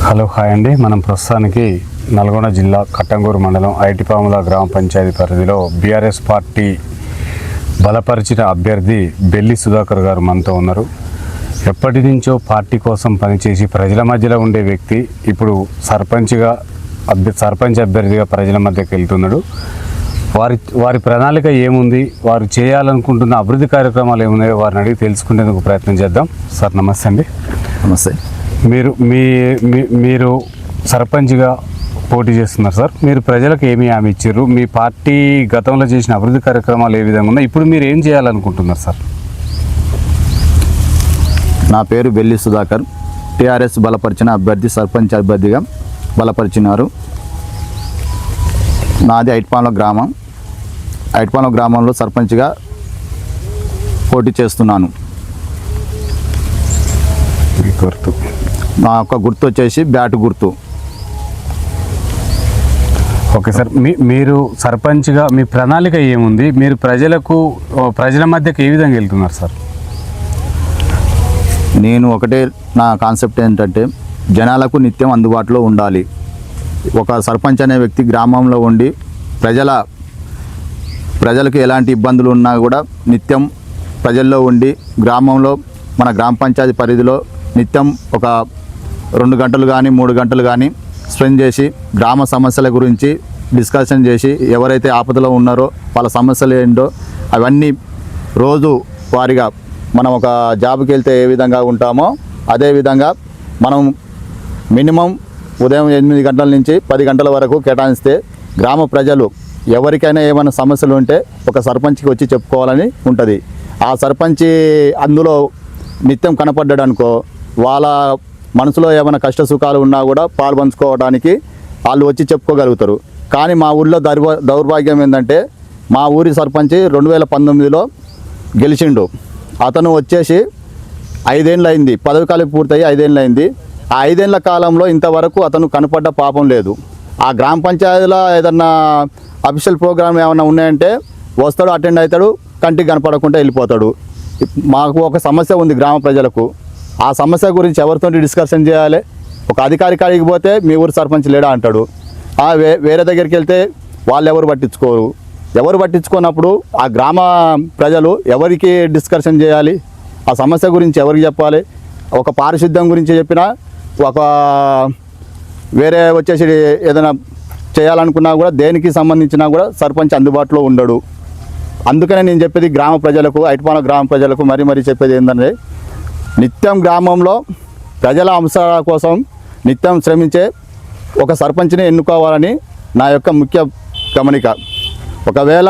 Hello hi అండి. మనం ప్రస్తుతానికి నల్గొండ జిల్లా కట్టంగూరు మండలం ఐటిపాముల గ్రామ పంచాయతీ పరిధిలో బీఆర్ఎస్ పార్టీ బలపరిచిన అభ్యర్థి బెల్లి సుధాకర్ గారు మనతో ఉన్నారు. ఎప్పటి నుంచో పార్టీ కోసం పనిచేసి ప్రజల మధ్యలో ఉండే వ్యక్తి ఇప్పుడు సర్పంచ్ అభ్యర్థిగా ప్రజల మధ్యకి వెళ్తున్నాడు. వారి ప్రణాళిక ఏముంది, వారు చేయాలనుకుంటున్న అభివృద్ధి కార్యక్రమాలు ఏమున్నాయో వారిని అడిగి తెలుసుకునేందుకు ప్రయత్నం చేద్దాం. సార్ నమస్తే అండి. నమస్తే. మీరు సర్పంచ్గా పోటీ చేస్తున్నారు సార్. మీరు ప్రజలకు ఏమి హామీ ఇచ్చారు? మీ పార్టీ గతంలో చేసిన అభివృద్ధి కార్యక్రమాలు ఏ విధంగా ఉన్నాయి? ఇప్పుడు మీరు ఏం చేయాలనుకుంటున్నారు సార్? నా పేరు బెల్లి సుధాకర్. టీఆర్ఎస్ బలపరిచిన అభ్యర్థి, సర్పంచ్ అభ్యర్థిగా బలపరిచినారు. నాది ఐటిపాముల గ్రామం. ఐటిపాముల గ్రామంలో సర్పంచ్గా పోటీ చేస్తున్నాను. గుర్తు నా యొక్క గుర్తు వచ్చేసి బ్యాట్ గుర్తు. Okay sir. మీరు సర్పంచ్గా మీ ప్రణాళిక ఏముంది? మీరు ప్రజల మధ్యకి ఏ విధంగా వెళ్తున్నారు సార్? నేను ఒకటే, నా కాన్సెప్ట్ ఏంటంటే జనాలకు నిత్యం అందుబాటులో ఉండాలి. ఒక సర్పంచ్ అనే వ్యక్తి గ్రామంలో ఉండి ప్రజలకు ఎలాంటి ఇబ్బందులు ఉన్నా కూడా నిత్యం ప్రజల్లో ఉండి గ్రామంలో మన గ్రామ పంచాయతీ పరిధిలో నిత్యం ఒక 2 గంటలు కానీ 3 గంటలు కానీ స్పెండ్ చేసి గ్రామ సమస్యల గురించి డిస్కషన్ చేసి ఎవరైతే ఆపదలో ఉన్నారో వాళ్ళ సమస్యలు ఏంటో అవన్నీ రోజు వారిగా మనం ఒక జాబ్కి వెళ్తే ఏ విధంగా ఉంటామో అదేవిధంగా మనం మినిమం ఉదయం 8 గంటల నుంచి 10 గంటల వరకు కేటాయిస్తే గ్రామ ప్రజలు ఎవరికైనా ఏమైనా సమస్యలు ఉంటే ఒక సర్పంచ్కి వచ్చి చెప్పుకోవాలని ఉంటుంది. ఆ సర్పంచ్ అందులో నిత్యం కనపడ్డాడు అనుకో, వాళ్ళ మనసులో ఏమైనా కష్ట సుఖాలు ఉన్నా కూడా పాల్పంచుకోవడానికి వాళ్ళు వచ్చి చెప్పుకోగలుగుతారు. కానీ మా ఊళ్ళో దౌర్భాగ్యం ఏంటంటే మా ఊరి సర్పంచ్ 2019లో గెలిచిండు. అతను వచ్చేసి 5 ఏళ్ళు అయింది, పదవి కాలం పూర్తయి 5 ఏళ్ళు అయింది. ఆ 5 ఏళ్ళ కాలంలో ఇంతవరకు అతను కనపడ్డ పాపం లేదు. ఆ గ్రామ పంచాయతీలో ఏదన్నా అఫీషియల్ ప్రోగ్రామ్ ఏమైనా ఉన్నాయంటే వస్తాడు, అటెండ్ అవుతాడు, కంటికి కనపడకుండా వెళ్ళిపోతాడు. మాకు ఒక సమస్య ఉంది గ్రామ ప్రజలకు. ఆ సమస్య గురించి ఎవరితో డిస్కషన్ చేయాలి? ఒక అధికారి కాడికి పోతే మీ ఊరు సర్పంచ్ లేడా అంటాడు. వేరే దగ్గరికి వెళ్తే వాళ్ళు ఎవరు పట్టించుకోరు. ఎవరు పట్టించుకున్నప్పుడు ఆ గ్రామ ప్రజలు ఎవరికి డిస్కషన్ చేయాలి? ఆ సమస్య గురించి ఎవరికి చెప్పాలి? ఒక పారిశుద్ధ్యం గురించి చెప్పినా, ఒక వేరే వచ్చేసి ఏదైనా చేయాలనుకున్నా కూడా దేనికి సంబంధించినా కూడా సర్పంచ్ అందుబాటులో ఉండడు. అందుకనే నేను చెప్పేది గ్రామ ప్రజలకు, ఐటిపాముల గ్రామ ప్రజలకు మరీ చెప్పేది ఏంటంటే నిత్యం గ్రామంలో ప్రజల అంశాల కోసం నిత్యం శ్రమించే ఒక సర్పంచ్ని ఎన్నుకోవాలని నా యొక్క ముఖ్య గమనిక. ఒకవేళ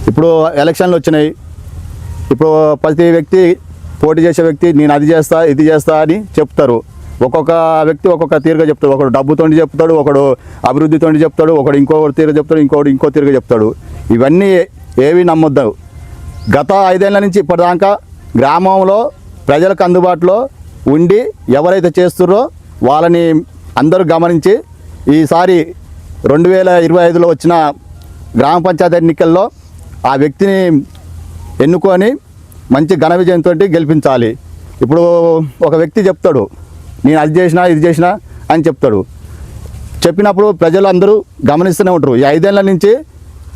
ఇప్పుడు ఎలక్షన్లు వచ్చినాయి, ఇప్పుడు ప్రతి వ్యక్తి పోటీ చేసే వ్యక్తి నేను అది చేస్తా ఇది చేస్తా అని చెప్తారు. ఒక్కొక్క వ్యక్తి ఒక్కొక్క తీరుగా చెప్తాడు. ఒకడు డబ్బుతోటి చెప్తాడు, ఒకడు అభివృద్ధితోటి చెప్తాడు, ఒకడు ఇంకో తీరుగా చెప్తాడు, ఇంకో తీరుగా చెప్తాడు. ఇవన్నీ ఏవి నమ్మొద్దు. గత 5 ఏళ్ళ నుంచి ఇప్పటిదాకా గ్రామంలో ప్రజలకు అందుబాటులో ఉండి ఎవరైతే చేస్తున్నారో వాళ్ళని అందరూ గమనించి ఈసారి 2025లో వచ్చిన గ్రామ పంచాయతీ ఎన్నికల్లో ఆ వ్యక్తిని ఎన్నుకొని మంచి ఘన విజయంతో గెలిపించాలి. ఇప్పుడు ఒక వ్యక్తి చెప్తాడు నేను అది చేసినా ఇది చేసినా అని చెప్తాడు. చెప్పినప్పుడు ప్రజలు అందరూ గమనిస్తూనే ఉంటారు. ఈ 5 ఏళ్ళ నుంచి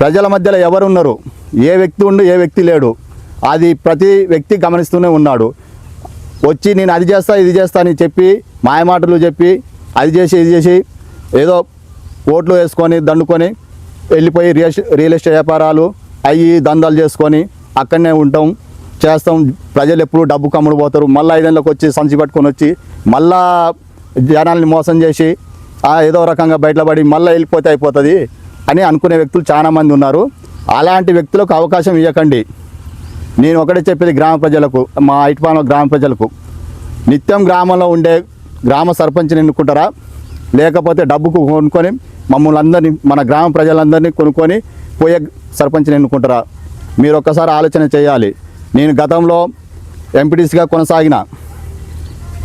ప్రజల మధ్యలో ఎవరు ఉన్నారు, ఏ వ్యక్తి ఉండు ఏ వ్యక్తి లేడు, అది ప్రతి వ్యక్తి గమనిస్తూనే ఉన్నాడు. వచ్చి నేను అది చేస్తా ఇది చేస్తా అని చెప్పి మాయమాటలు చెప్పి అది చేసి ఇది చేసి ఏదో ఓట్లు వేసుకొని దండుకొని వెళ్ళిపోయి రియల్ ఎస్టేట్ వ్యాపారాలు అయ్యి దందాలు చేసుకొని అక్కడనే చేస్తాం. ప్రజలు ఎప్పుడు డబ్బు కమ్ముడు పోతారు. మళ్ళీ 5 ఏళ్ళకి వచ్చి సంచి పట్టుకొని వచ్చి మళ్ళా జనాల్ని మోసం చేసి ఏదో రకంగా బయటపడి మళ్ళీ వెళ్ళిపోతే అయిపోతుంది అని అనుకునే వ్యక్తులు చాలామంది ఉన్నారు. అలాంటి వ్యక్తులకు అవకాశం ఇవ్వకండి. నేను ఒకటే చెప్పేది గ్రామ ప్రజలకు, మా ఐటిపాముల గ్రామ ప్రజలకు, నిత్యం గ్రామంలో ఉండే గ్రామ సర్పంచ్ని ఎన్నుకుంటారా, లేకపోతే డబ్బుకు కొనుక్కొని మమ్మల్ని అందరినీ మన గ్రామ ప్రజలందరినీ కొనుక్కొని పోయే సర్పంచ్ని ఎన్నుకుంటారా? మీరు ఒక్కసారి ఆలోచన చేయాలి. నేను గతంలో ఎంపీటీసీగా కొనసాగిన,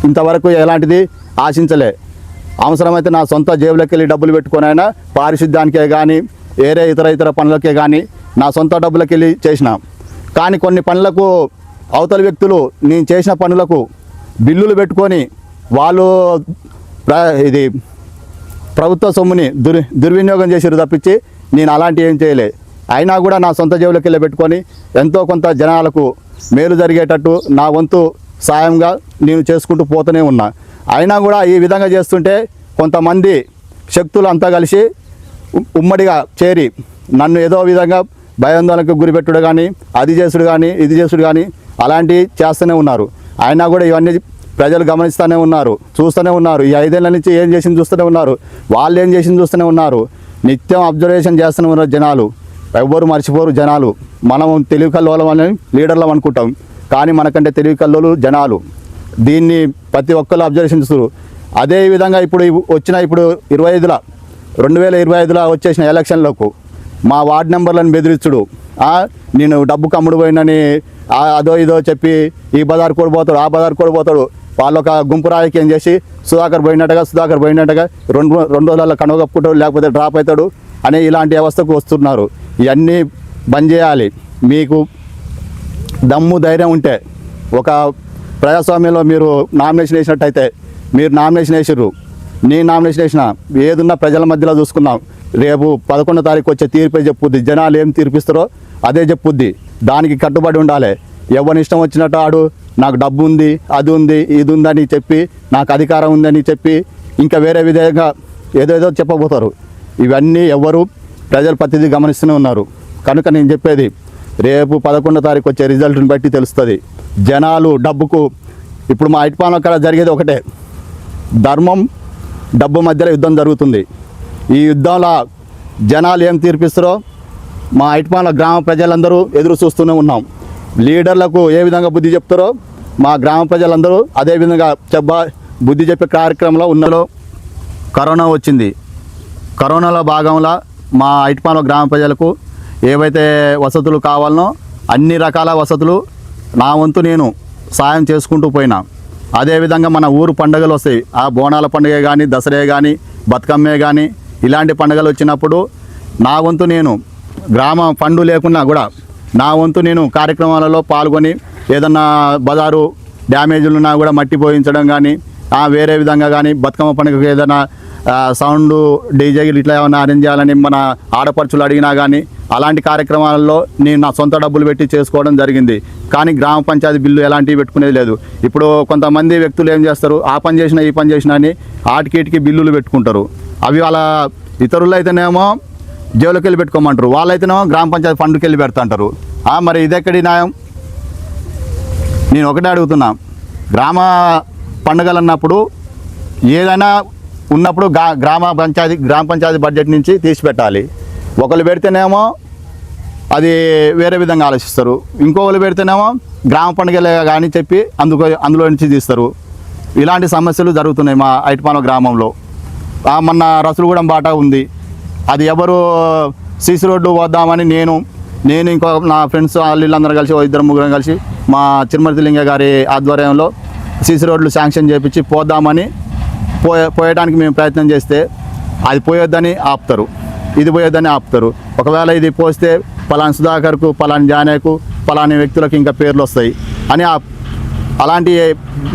ఇంతవరకు ఎలాంటిది ఆశించలే. అవసరమైతే నా సొంత జేబులోకి వెళ్ళి డబ్బులు పెట్టుకొని అయినా పారిశుద్ధ్యానికే కానీ వేరే ఇతర పనులకే కానీ నా సొంత డబ్బులకి వెళ్ళి చేసిన. కానీ కొన్ని పనులకు అవతల వ్యక్తులు నేను చేసిన పనులకు బిల్లులు పెట్టుకొని వాళ్ళు ఇది ప్రభుత్వ సొమ్ముని దుర్వినియోగం చేసిరు తప్పించి నేను అలాంటి ఏం చేయలే. అయినా కూడా నా సొంత జేబులోకి వెళ్ళి పెట్టుకొని ఎంతో కొంత జనాలకు మేలు జరిగేటట్టు నా వంతు సాయంగా నేను చేసుకుంటూ పోతూనే ఉన్నా. అయినా కూడా ఈ విధంగా చేస్తుంటే కొంతమంది శక్తులు అంతా కలిసి ఉమ్మడిగా చేరి నన్ను ఏదో విధంగా భయాందోళనకు గురిపెట్టుడు కానీ, అది చేసుడు కానీ, ఇది చేసుడు కానీ అలాంటివి చేస్తూనే ఉన్నారు. అయినా కూడా ఇవన్నీ ప్రజలు గమనిస్తూనే ఉన్నారు, చూస్తూనే ఉన్నారు. ఈ 5 ఏళ్ళ నుంచి ఏం చేసింది చూస్తూనే ఉన్నారు, వాళ్ళు ఏం చేసింది చూస్తూనే ఉన్నారు. నిత్యం అబ్జర్వేషన్ చేస్తూనే ఉన్నారు జనాలు. ఎవ్వరు మర్చిపోరు జనాలు. మనం తెలివి కల్లోలం అని లీడర్లం అనుకుంటాం, కానీ మనకంటే తెలివి కల్లోలు జనాలు. దీన్ని ప్రతి ఒక్కరు అబ్జర్వేషన్ చేస్తారు. అదే విధంగా ఇప్పుడు 2025లో వచ్చేసిన ఎలక్షన్లకు మా వార్డు నెంబర్లను బెదిరించుడు, నేను డబ్బు కమ్ముడు పోయినని అదో ఇదో చెప్పి ఈ బజార్ కూడా పోతాడు, ఆ బజార్ కూడా పోతాడు. వాళ్ళు ఒక గుంపు రాజకీయం చేసి సుధాకర్ పోయినట్టుగా 2 రోజులలో కనువ కప్పుకుంటాడు, లేకపోతే డ్రాప్ అవుతాడు అనే ఇలాంటి వ్యవస్థకు వస్తున్నారు. ఇవన్నీ బంద్ చేయాలి. మీకు దమ్ము ధైర్యం ఉంటే ఒక ప్రజాస్వామ్యంలో మీరు నామినేషన్ వేసినట్టయితే, మీరు నామినేషన్ వేసిర్రు, నేను నామినేషన్ వేసిన, ఏదున్నా ప్రజల మధ్యలో చూసుకున్నాం. రేపు 11వ తారీఖు వచ్చే తీర్పే చెప్పుద్ది. జనాలు ఏం తీర్పిస్తారో అదే చెప్పుద్ది. దానికి కట్టుబడి ఉండాలి. ఎవరిని ఇష్టం వచ్చినట్టు ఆడు నాకు డబ్బు ఉంది, అది ఉంది, ఇది ఉందని చెప్పి, నాకు అధికారం ఉందని చెప్పి ఇంకా వేరే విధంగా ఏదేదో చెప్పబోతారు. ఇవన్నీ ఎవరు ప్రజలు ప్రతిదీ గమనిస్తూనే ఉన్నారు. కనుక నేను చెప్పేది, రేపు 11వ తారీఖు వచ్చే రిజల్ట్ని బట్టి తెలుస్తుంది. జనాలు డబ్బుకు, ఇప్పుడు మా ఐటిపాలెం అక్కడ జరిగేది ఒకటే, ధర్మం డబ్బు మధ్యలో యుద్ధం జరుగుతుంది. ఈ యుద్ధంలో జనాలు ఏం తీర్పిస్తారో మా ఐటిపాలెం గ్రామ ప్రజలందరూ ఎదురు చూస్తూనే ఉన్నాం. లీడర్లకు ఏ విధంగా బుద్ధి చెప్తారో మా గ్రామ ప్రజలందరూ అదే విధంగా బుద్ధి చెప్పే కార్యక్రమంలో ఉన్నలో కరోనా వచ్చింది. కరోనాలో భాగంలో మా ఐటిపాలెం గ్రామ ప్రజలకు ఏవైతే వసతులు కావాలనో అన్ని రకాల వసతులు నా వంతు నేను సాయం చేసుకుంటూ పోయినా. అదేవిధంగా మన ఊరు పండుగలు వస్తాయి, ఆ బోనాల పండుగ కానీ, దసరా కానీ, బతుకమ్మే కానీ, ఇలాంటి పండుగలు వచ్చినప్పుడు నా వంతు నేను గ్రామ ఫండు లేకున్నా కూడా నా వంతు నేను కార్యక్రమాలలో పాల్గొని ఏదన్నా బజారు డ్యామేజ్లు ఉన్నా కూడా మట్టి పోయించడం కానీ, వేరే విధంగా కానీ, బతుకమ్మ పండుగకు ఏదైనా సౌండ్ డీజేలు ఇట్లా ఏమైనా అరేంజ్ చేయాలని మన ఆడపడుచులు అడిగినా కానీ అలాంటి కార్యక్రమాలలో నేను నా సొంత డబ్బులు పెట్టి చేసుకోవడం జరిగింది. కానీ గ్రామ పంచాయతీ బిల్లు ఎలాంటివి పెట్టుకునేది లేదు. ఇప్పుడు కొంతమంది వ్యక్తులు ఏం చేస్తారు, ఆ పని చేసినా ఈ పని చేసినా అని ఆటికి బిల్లులు పెట్టుకుంటారు. అవి వాళ్ళ ఇతరులు అయితేనేమో జేబులోకి వెళ్ళి పెట్టుకోమంటారు, వాళ్ళైతేనేమో గ్రామ పంచాయతీ ఫండ్కి వెళ్ళి పెడతాంటారు. మరి ఇదెక్కడి న్యాయం? నేను ఒకటే అడుగుతున్నా, గ్రామ పండుగలు అన్నప్పుడు ఏదైనా ఉన్నప్పుడు గ్రామ పంచాయతీ బడ్జెట్ నుంచి తీసి పెట్టాలి. ఒకరు పెడితేనేమో అది వేరే విధంగా ఆలోచిస్తారు, ఇంకొకరు పెడితేనేమో గ్రామ పండుగలే కానీ చెప్పి అందులో నుంచి తీస్తారు. ఇలాంటి సమస్యలు జరుగుతున్నాయి మా ఐటిపాలెం గ్రామంలో. మొన్న రసూలుగూడెం బాట ఉంది, అది ఎవరు సీసీ రోడ్డు వద్దామని నేను ఇంకో నా ఫ్రెండ్స్ వీళ్ళందరూ కలిసి 2-3 కలిసి మా చిరుమతిలింగ గారి ఆధ్వర్యంలో సీసీ రోడ్లు శాంక్షన్ చేయించి పోద్దామని పోయడానికి మేము ప్రయత్నం చేస్తే అది పోయొద్దని ఆపుతారు, ఇది పోయొద్దని ఆపుతారు. ఒకవేళ ఇది పోస్తే పలాని సుధాకర్కు, పలాని జానేకు, పలాని వ్యక్తులకు ఇంకా పేర్లు వస్తాయి అని అలాంటి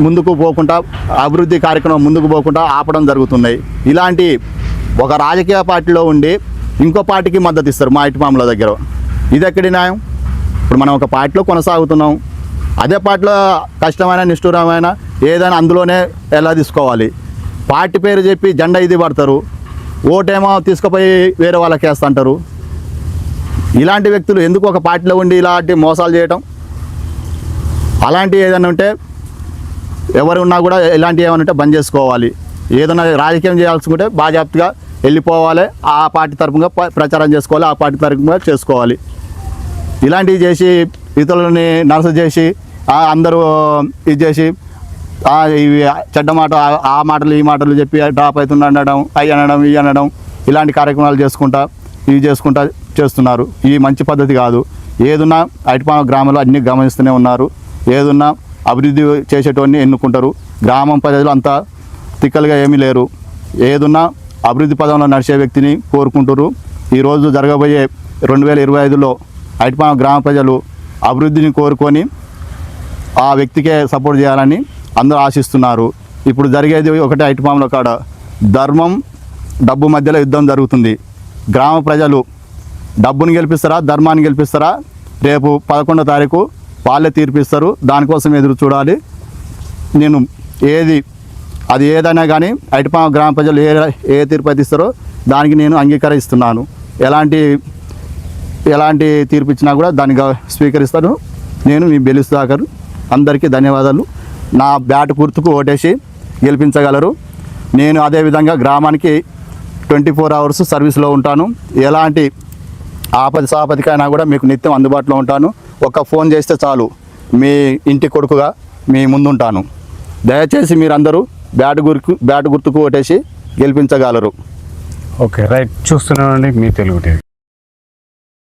ముందుకు పోకుండా, అభివృద్ధి కార్యక్రమం ముందుకు పోకుండా ఆపడం జరుగుతున్నాయి. ఇలాంటి ఒక రాజకీయ పార్టీలో ఉండి ఇంకో పార్టీకి మద్దతు ఇస్తారు మా ఐటిపాలెంల దగ్గర. ఇది ఎక్కడి న్యాయం? ఇప్పుడు మనం ఒక పార్టీలో కొనసాగుతున్నాం, అదే పార్టీలో కష్టమైన నిష్ఠూరమైన ఏదైనా అందులోనే ఎలా తీసుకోవాలి. పార్టీ పేరు చెప్పి జెండా ఇది పడతారు, ఓటేమో తీసుకుపోయి వేరే వాళ్ళకి వేస్తుంటారు. ఇలాంటి వ్యక్తులు ఎందుకు ఒక పార్టీలో ఉండి ఇలాంటి మోసాలు చేయటం? అలాంటివి ఏదైనా ఉంటే ఎవరు ఉన్నా కూడా ఇలాంటివి ఏమైనా ఉంటే బంద్ చేసుకోవాలి. ఏదైనా రాజకీయం చేయాల్సుకుంటే బాధ్యతగా వెళ్ళిపోవాలి, ఆ పార్టీ తరపుగా ప్రచారం చేసుకోవాలి, ఆ పార్టీ తరపుగా చేసుకోవాలి. ఇలాంటివి చేసి ఇతరులని నర్సు చేసి అందరూ ఇది చేసి ఇవి చెడ్డ మాట, ఆ మాటలు ఈ మాటలు చెప్పి డ్రాప్ అవుతుంది అనడం, అవి అనడం, ఇవి అనడం, ఇలాంటి కార్యక్రమాలు ఇవి చేసుకుంటా చేస్తున్నారు. ఇది మంచి పద్ధతి కాదు. ఏదున్నా ఐటిపాలెం గ్రామంలో అన్నీ గమనిస్తూనే ఉన్నారు. ఏదున్నా అభివృద్ధి చేసేటోన్ని ఎన్నుకుంటారు. గ్రామం ప్రజలు అంతా తిక్కలుగా ఏమీ లేరు. ఏదున్నా అభివృద్ధి పదంలో నడిచే వ్యక్తిని కోరుకుంటారు. ఈరోజు జరగబోయే 2025లో ఐటిపాలెం గ్రామ ప్రజలు అభివృద్ధిని కోరుకొని ఆ వ్యక్తికే సపోర్ట్ చేయాలని అందరూ ఆశిస్తున్నారు. ఇప్పుడు జరిగేది ఒకటే ఐటిపాముల కాడ ధర్మం డబ్బు మధ్యలో యుద్ధం జరుగుతుంది. గ్రామ ప్రజలు డబ్బుని గెలిపిస్తారా, ధర్మాన్ని గెలిపిస్తారా? రేపు 11వ తారీఖు వాళ్ళే తీర్పిస్తారు. దానికోసం ఎదురు చూడాలి. నేను అది ఏదైనా కానీ ఐటిపామ గ్రామ ప్రజలు ఏ తీర్పు అయితే ఇస్తారో దానికి నేను అంగీకరిస్తున్నాను. ఎలాంటి తీర్పు ఇచ్చినా కూడా దాన్ని స్వీకరిస్తాను. నేను మీ బెల్లి సుధాకర్. అందరికీ ధన్యవాదాలు. నా బ్యాట్ గుర్తుకు ఓటేసి గెలిపించగలరు. నేను అదేవిధంగా గ్రామానికి 24 అవర్స్ సర్వీస్లో ఉంటాను. ఎలాంటి సాపదికైనా కూడా మీకు నిత్యం అందుబాటులో ఉంటాను. ఒక్క ఫోన్ చేస్తే చాలు, మీ ఇంటి కొడుకుగా మీ ముందుంటాను. దయచేసి మీరందరూ బ్యాట్ గుర్తుకు ఓటేసి గెలిపించగలరు. ఓకే రైట్, చూస్తున్నానండి మీ తెలుగు టీవీ.